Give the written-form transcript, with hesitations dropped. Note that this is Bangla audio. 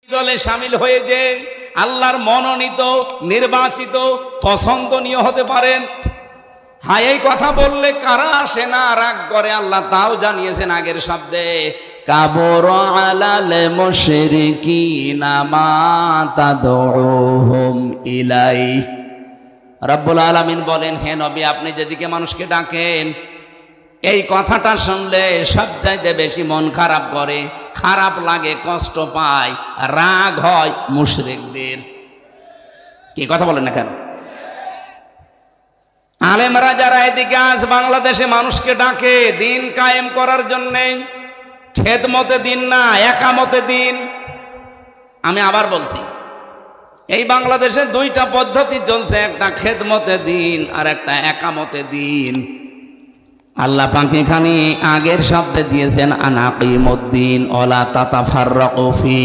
দলে শামিল হয়ে যে আল্লাহর মনোনীত নির্বাচিত পছন্দনীয় হতে পারেন। হ্যাঁ, এই কথা বললে কারা আসে না রাগ করে আল্লাহ তাও জানিয়েছেন আগের শব্দে, কাবুরা আলাল মুশরিকিনা মা তাদউহুম ইলাই। রব্বুল আলামিন বলেন, হে নবী, আপনি যেদিকে মানুষকে ডাকেন এই কথাটা শুনলে সব চাইতে বেশি মন খারাপ করে, খারাপ লাগে, কষ্ট পায়, রাগ হয় মুশরিকদের। কি কথা বলেন না কেন? আলেমরা যারা এদিকে আজ বাংলাদেশে মানুষকে ডাকে দিন কায়েম করার জন্যে, খেদমতে দিন না, একামতে দিন। আমি আবার বলছি, এই বাংলাদেশে দুইটা পদ্ধতি চলছে, একটা খেদমতে দিন আর একটা একামতে দিন। আল্লাহ পাক এখানে আগের শব্দে দিয়েছেন আনাকিমুদ্দিন ওয়ালা তাতাফাররাকু ফি।